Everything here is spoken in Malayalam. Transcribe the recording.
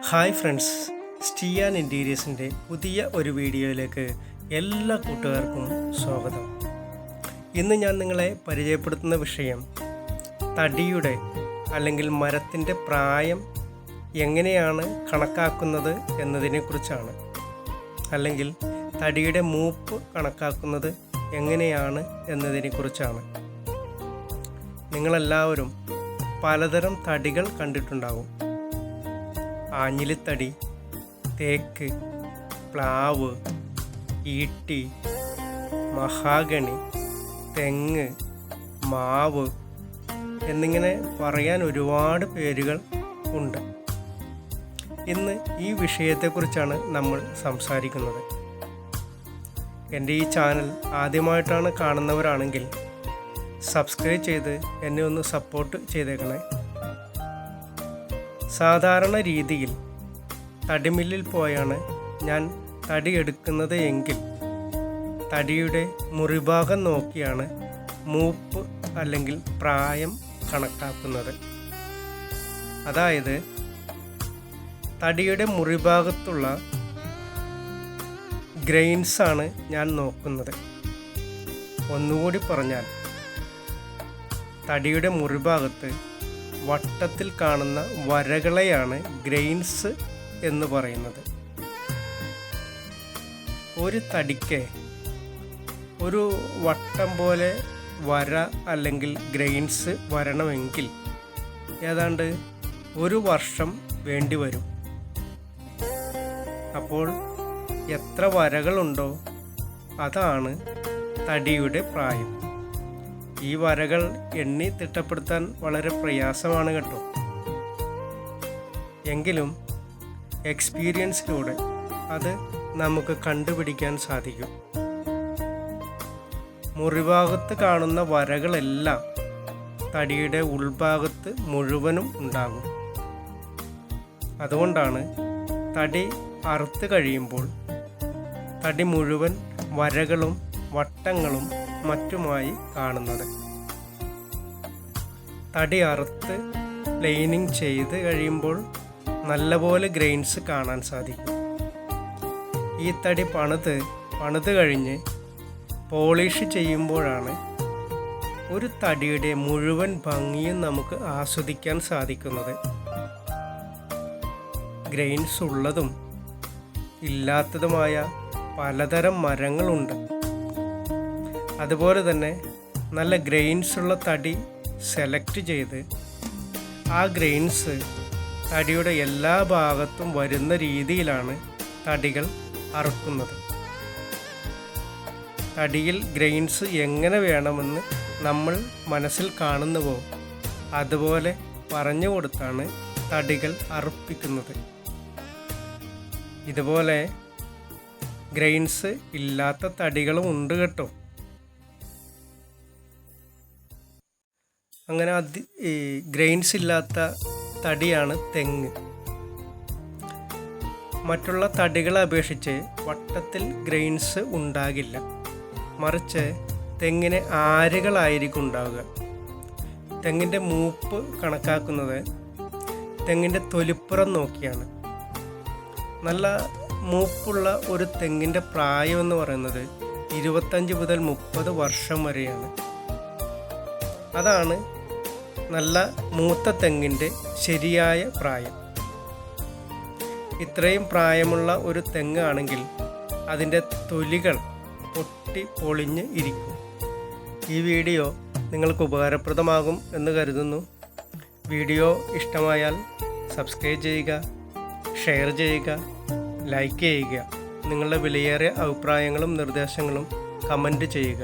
ഹായ് ഫ്രണ്ട്സ്, സ്റ്റീയാൻ ഇൻറ്റീരിയേഴ്സിൻ്റെ പുതിയ ഒരു വീഡിയോയിലേക്ക് എല്ലാ കൂട്ടുകാർക്കും സ്വാഗതം. ഇന്ന് ഞാൻ നിങ്ങളെ പരിചയപ്പെടുത്തുന്ന വിഷയം തടിയുടെ അല്ലെങ്കിൽ മരത്തിൻ്റെ പ്രായം എങ്ങനെയാണ് കണക്കാക്കുന്നത് എന്നതിനെക്കുറിച്ചാണ്. അല്ലെങ്കിൽ തടിയുടെ മൂപ്പ് കണക്കാക്കുന്നത് എങ്ങനെയാണ് എന്നതിനെക്കുറിച്ചാണ്. നിങ്ങളെല്ലാവരും പലതരം തടികൾ കണ്ടിട്ടുണ്ടാകും. ആഞ്ഞിലിത്തടി, തേക്ക്, പ്ലാവ്, ഈട്ടി, മഹാഗണി, തെങ്ങ്, മാവ് എന്നിങ്ങനെ പറയാൻ ഒരുപാട് പേരുകൾ ഉണ്ട്. ഇന്ന് ഈ വിഷയത്തെക്കുറിച്ചാണ് നമ്മൾ സംസാരിക്കുന്നത്. എൻ്റെ ഈ ചാനൽ ആദ്യമായിട്ടാണ് കാണുന്നവരാണെങ്കിൽ സബ്സ്ക്രൈബ് ചെയ്ത് എന്നെ ഒന്ന് സപ്പോർട്ട് ചെയ്തേക്കണേ. സാധാരണ രീതിയിൽ തടിമില്ലിൽ പോയാണ് ഞാൻ തടി എടുക്കുന്നത് എങ്കിൽ തടിയുടെ മുറിഭാഗം നോക്കിയാണ് മൂപ്പ് അല്ലെങ്കിൽ പ്രായം കണക്കാക്കുന്നത്. അതായത് തടിയുടെ മുറിഭാഗത്തുള്ള ഗ്രെയിൻസാണ് ഞാൻ നോക്കുന്നത്. ഒന്നുകൂടി പറഞ്ഞാൽ തടിയുടെ മുറിഭാഗത്ത് വട്ടത്തിൽ കാണുന്ന വരകളെയാണ് ഗ്രെയിൻസ് എന്ന് പറയുന്നത്. ഒരു തടിക്ക് ഒരു വട്ടം പോലെ വര അല്ലെങ്കിൽ ഗ്രെയിൻസ് വരണമെങ്കിൽ ഏതാണ്ട് 1 വർഷം വേണ്ടി വരും. അപ്പോൾ എത്ര വരകളുണ്ടോ അതാണ് തടിയുടെ പ്രായം. ഈ വരകൾ എണ്ണി തിട്ടപ്പെടുത്താൻ വളരെ പ്രയാസമാണ് കേട്ടോ. എങ്കിലും എക്സ്പീരിയൻസിലൂടെ അത് നമുക്ക് കണ്ടുപിടിക്കാൻ സാധിക്കും. മുറിഭാഗത്ത് കാണുന്ന വരകളെല്ലാം തടിയുടെ ഉൾഭാഗത്ത് മുഴുവനും ഉണ്ടാകും. അതുകൊണ്ടാണ് തടി അറുത്ത് കഴിയുമ്പോൾ തടി മുഴുവൻ വരകളും വട്ടങ്ങളും മറ്റുമായി കാണുന്നത്. തടി അറുത്ത് പ്ലെയിനിങ് ചെയ്ത് കഴിയുമ്പോൾ നല്ലപോലെ ഗ്രെയിൻസ് കാണാൻ സാധിക്കും. ഈ തടി പണിത് കഴിഞ്ഞ് പോളിഷ് ചെയ്യുമ്പോഴാണ് ഒരു തടിയുടെ മുഴുവൻ ഭംഗിയും നമുക്ക് ആസ്വദിക്കാൻ സാധിക്കുന്നത്. ഗ്രെയിൻസ് ഉള്ളതും ഇല്ലാത്തതുമായ പലതരം മരങ്ങളുണ്ട്. അതുപോലെ തന്നെ നല്ല ഗ്രെയിൻസ് ഉള്ള തടി സെലക്ട് ചെയ്ത് ആ ഗ്രെയിൻസ് തടിയുടെ എല്ലാ ഭാഗത്തും വരുന്ന രീതിയിലാണ് തടികൾ അറുക്കുന്നത്. തടിയിൽ ഗ്രെയിൻസ് എങ്ങനെ വേണമെന്ന് നമ്മൾ മനസ്സിൽ കാണുന്നുവോ അതുപോലെ പറഞ്ഞു കൊടുത്താണ് തടികൾ അറുപ്പിക്കുന്നത്. ഇതുപോലെ ഗ്രെയിൻസ് ഇല്ലാത്ത തടികളും ഉണ്ട് കേട്ടോ. അങ്ങനെ ഗ്രെയിൻസ് ഇല്ലാത്ത തടിയാണ് തെങ്ങ്. മറ്റുള്ള തടികളെ അപേക്ഷിച്ച് വട്ടത്തിൽ ഗ്രെയിൻസ് ഉണ്ടാകില്ല. മറിച്ച് തെങ്ങിന് ആരുകളായിരിക്കും ഉണ്ടാവുക. തെങ്ങിൻ്റെ മൂപ്പ് കണക്കാക്കുന്നത് തെങ്ങിൻ്റെ തൊലിപ്പുറം നോക്കിയാണ്. നല്ല മൂപ്പുള്ള ഒരു തെങ്ങിൻ്റെ പ്രായം എന്ന് പറയുന്നത് 25 മുതൽ 30 വർഷം വരെയാണ്. അതാണ് നല്ല മൂത്ത തെങ്ങിൻ്റെ ശരിയായ പ്രായം. ഇത്രയും പ്രായമുള്ള ഒരു തെങ്ങാണെങ്കിൽ അതിൻ്റെ തൊലികൾ പൊട്ടി പൊളിഞ്ഞ് ഇരിക്കും. ഈ വീഡിയോ നിങ്ങൾക്ക് ഉപകാരപ്രദമാകും എന്ന് കരുതുന്നു. വീഡിയോ ഇഷ്ടമായാൽ സബ്സ്ക്രൈബ് ചെയ്യുക, ഷെയർ ചെയ്യുക, ലൈക്ക് ചെയ്യുക. നിങ്ങളുടെ വിലയേറിയ അഭിപ്രായങ്ങളും നിർദ്ദേശങ്ങളും കമൻറ്റ് ചെയ്യുക.